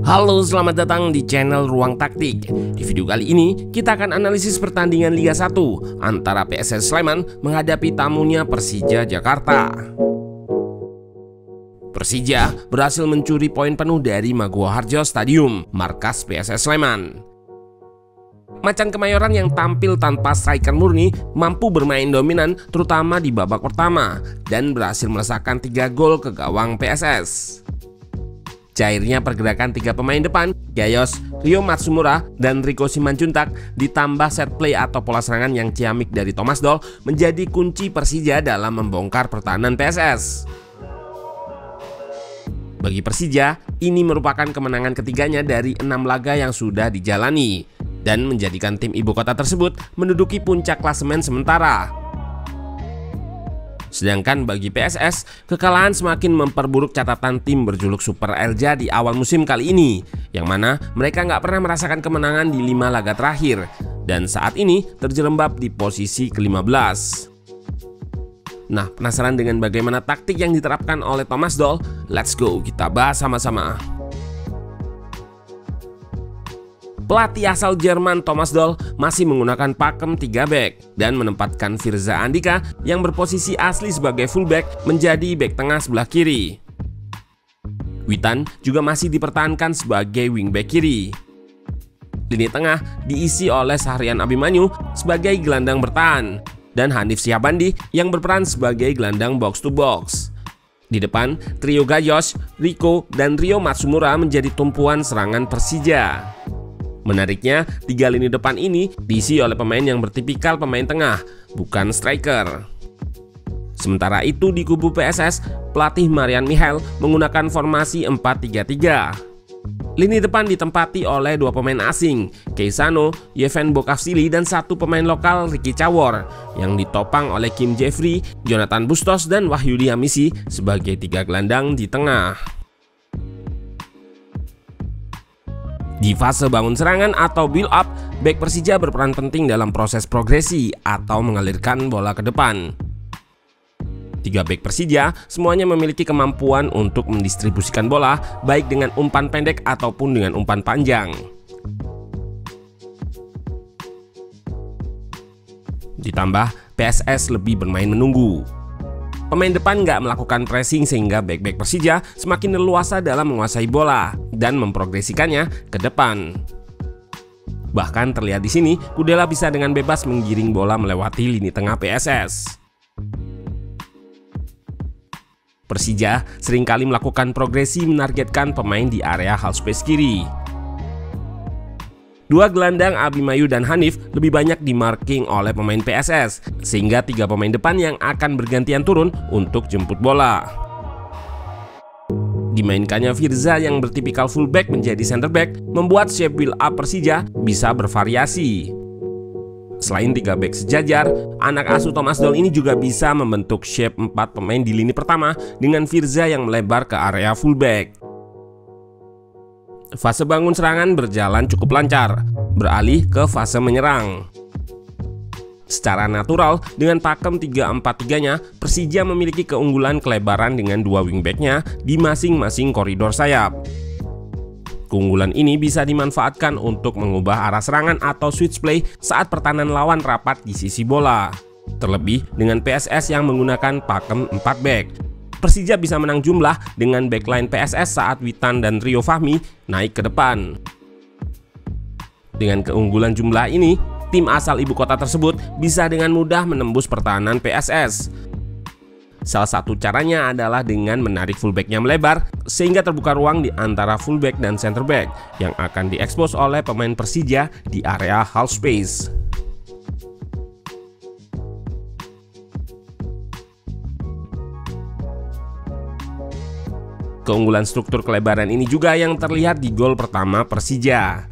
Halo, selamat datang di channel Ruang Taktik. Di video kali ini, kita akan analisis pertandingan Liga 1 antara PSS Sleman menghadapi tamunya Persija Jakarta. Persija berhasil mencuri poin penuh dari Maguwo Harjo Stadium, markas PSS Sleman. Macan Kemayoran yang tampil tanpa striker murni mampu bermain dominan terutama di babak pertama dan berhasil melesakkan 3 gol ke gawang PSS. Cairnya pergerakan 3 pemain depan, Gayos, Rio Matsumura, dan Rico Simanjuntak ditambah set play atau pola serangan yang ciamik dari Thomas Doll menjadi kunci Persija dalam membongkar pertahanan PSS. Bagi Persija, ini merupakan kemenangan ketiganya dari 6 laga yang sudah dijalani dan menjadikan tim ibu kota tersebut menduduki puncak klasemen sementara. Sedangkan bagi PSS, kekalahan semakin memperburuk catatan tim berjuluk Super Elja di awal musim kali ini, yang mana mereka nggak pernah merasakan kemenangan di 5 laga terakhir, dan saat ini terjerembab di posisi ke-15. Nah, penasaran dengan bagaimana taktik yang diterapkan oleh Thomas Doll? Let's go, kita bahas sama-sama. Pelatih asal Jerman Thomas Doll masih menggunakan pakem 3 back dan menempatkan Firza Andika yang berposisi asli sebagai fullback menjadi back tengah sebelah kiri. Witan juga masih dipertahankan sebagai wingback kiri. Lini tengah diisi oleh Sahrian Abimanyu sebagai gelandang bertahan dan Hanif Syahbandi yang berperan sebagai gelandang box to box. Di depan, trio Gayos, Rico, dan Rio Matsumura menjadi tumpuan serangan Persija. Menariknya, 3 lini depan ini diisi oleh pemain yang bertipikal pemain tengah, bukan striker. Sementara itu di kubu PSS, pelatih Marian Michael menggunakan formasi 4-3-3. Lini depan ditempati oleh 2 pemain asing, Keisano, Yeven Bokavsili, dan 1 pemain lokal, Ricky Cawor, yang ditopang oleh Kim Jeffrey, Jonathan Bustos, dan Wahyudi Hamisi sebagai 3 gelandang di tengah. Di fase bangun serangan atau build up, bek Persija berperan penting dalam proses progresi atau mengalirkan bola ke depan. 3 bek Persija semuanya memiliki kemampuan untuk mendistribusikan bola baik dengan umpan pendek ataupun dengan umpan panjang. Ditambah, PSS lebih bermain menunggu. Pemain depan nggak melakukan pressing sehingga bek-bek Persija semakin leluasa dalam menguasai bola dan memprogresikannya ke depan. Bahkan terlihat di sini, Kudela bisa dengan bebas menggiring bola melewati lini tengah PSS. Persija seringkali melakukan progresi menargetkan pemain di area half space kiri. 2 gelandang Abimanyu dan Hanif lebih banyak dimarking oleh pemain PSS, sehingga 3 pemain depan yang akan bergantian turun untuk jemput bola. Dimainkannya Firza yang bertipikal fullback menjadi center back membuat shape build up Persija bisa bervariasi. Selain 3 back sejajar, anak asuh Thomas Doll ini juga bisa membentuk shape 4 pemain di lini pertama dengan Firza yang melebar ke area fullback. Fase bangun serangan berjalan cukup lancar, beralih ke fase menyerang. Secara natural, dengan pakem 3-4-3-nya, Persija memiliki keunggulan kelebaran dengan 2 wingbacknya di masing-masing koridor sayap. Keunggulan ini bisa dimanfaatkan untuk mengubah arah serangan atau switch play saat pertahanan lawan rapat di sisi bola. Terlebih dengan PSS yang menggunakan pakem 4 back. Persija bisa menang jumlah dengan backline PSS saat Witan dan Rio Fahmi naik ke depan. Dengan keunggulan jumlah ini, tim asal ibu kota tersebut bisa dengan mudah menembus pertahanan PSS. Salah satu caranya adalah dengan menarik fullbacknya melebar sehingga terbuka ruang di antara fullback dan center back yang akan diekspos oleh pemain Persija di area half space. Keunggulan struktur kelebaran ini juga yang terlihat di gol pertama Persija.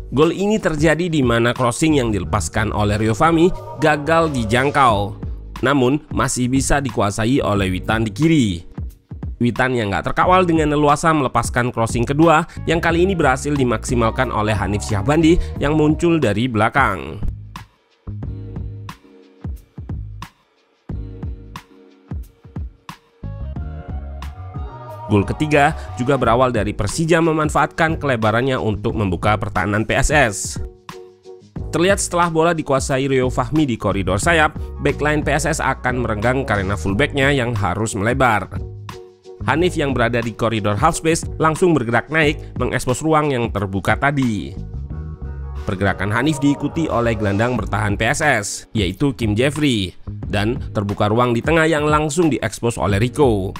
Gol ini terjadi di mana crossing yang dilepaskan oleh Rio Fahmi gagal dijangkau, namun masih bisa dikuasai oleh Witan di kiri. Witan yang nggak terkawal dengan leluasa melepaskan crossing kedua yang kali ini berhasil dimaksimalkan oleh Hanif Syahbandi yang muncul dari belakang. Gol ketiga juga berawal dari Persija memanfaatkan kelebarannya untuk membuka pertahanan PSS. Terlihat setelah bola dikuasai Rio Fahmi di koridor sayap, backline PSS akan merenggang karena fullbacknya yang harus melebar. Hanif yang berada di koridor half space langsung bergerak naik mengekspos ruang yang terbuka tadi. Pergerakan Hanif diikuti oleh gelandang bertahan PSS, yaitu Kim Jeffrey, dan terbuka ruang di tengah yang langsung diekspos oleh Rico.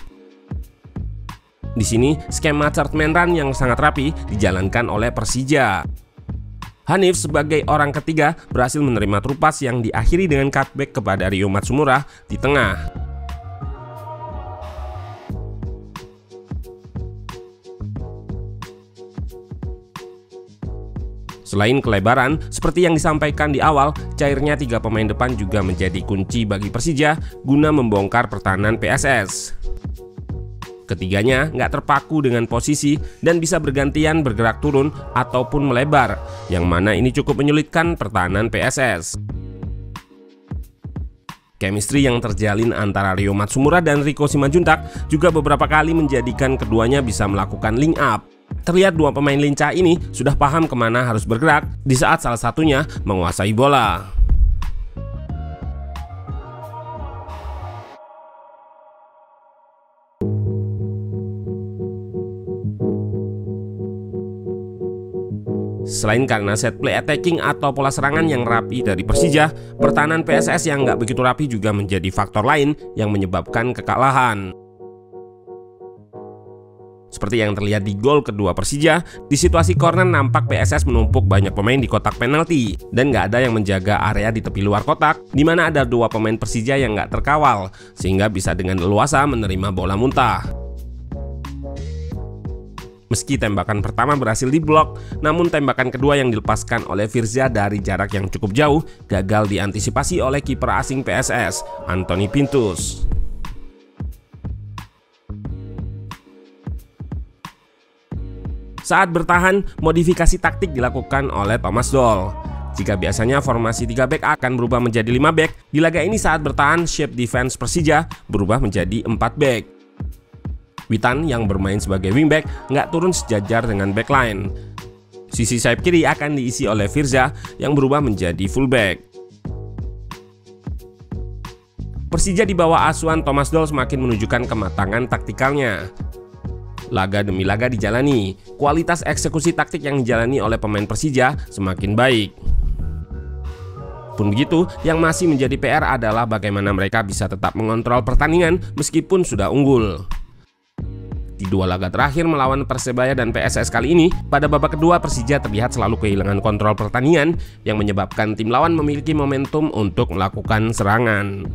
Di sini, skema third man run yang sangat rapi dijalankan oleh Persija. Hanif sebagai orang ketiga berhasil menerima trupas yang diakhiri dengan cutback kepada Rio Matsumura di tengah. Selain kelebaran, seperti yang disampaikan di awal, cairnya 3 pemain depan juga menjadi kunci bagi Persija guna membongkar pertahanan PSS. Ketiganya nggak terpaku dengan posisi dan bisa bergantian bergerak turun ataupun melebar, yang mana ini cukup menyulitkan pertahanan PSS. Chemistry yang terjalin antara Rio Matsumura dan Rico Simanjuntak juga beberapa kali menjadikan keduanya bisa melakukan link up. Terlihat 2 pemain lincah ini sudah paham kemana harus bergerak di saat salah satunya menguasai bola. Selain karena set play attacking atau pola serangan yang rapi dari Persija, pertahanan PSS yang nggak begitu rapi juga menjadi faktor lain yang menyebabkan kekalahan. Seperti yang terlihat di gol kedua Persija, di situasi corner nampak PSS menumpuk banyak pemain di kotak penalti dan nggak ada yang menjaga area di tepi luar kotak, di mana ada 2 pemain Persija yang nggak terkawal, sehingga bisa dengan leluasa menerima bola muntah. Meski tembakan pertama berhasil diblok, namun tembakan kedua yang dilepaskan oleh Firza dari jarak yang cukup jauh gagal diantisipasi oleh kiper asing PSS, Anthony Pintus. Saat bertahan, modifikasi taktik dilakukan oleh Thomas Doll. Jika biasanya formasi 3 back akan berubah menjadi 5 back, di laga ini saat bertahan shape defense Persija berubah menjadi 4 back. Witan yang bermain sebagai wingback nggak turun sejajar dengan backline. Sisi sayap kiri akan diisi oleh Firza yang berubah menjadi fullback. Persija di bawah asuhan Thomas Doll semakin menunjukkan kematangan taktikalnya. Laga demi laga dijalani, kualitas eksekusi taktik yang dijalani oleh pemain Persija semakin baik. Pun begitu, yang masih menjadi PR adalah bagaimana mereka bisa tetap mengontrol pertandingan meskipun sudah unggul. Di 2 laga terakhir melawan Persebaya dan PSS kali ini, pada babak kedua Persija terlihat selalu kehilangan kontrol pertandingan yang menyebabkan tim lawan memiliki momentum untuk melakukan serangan.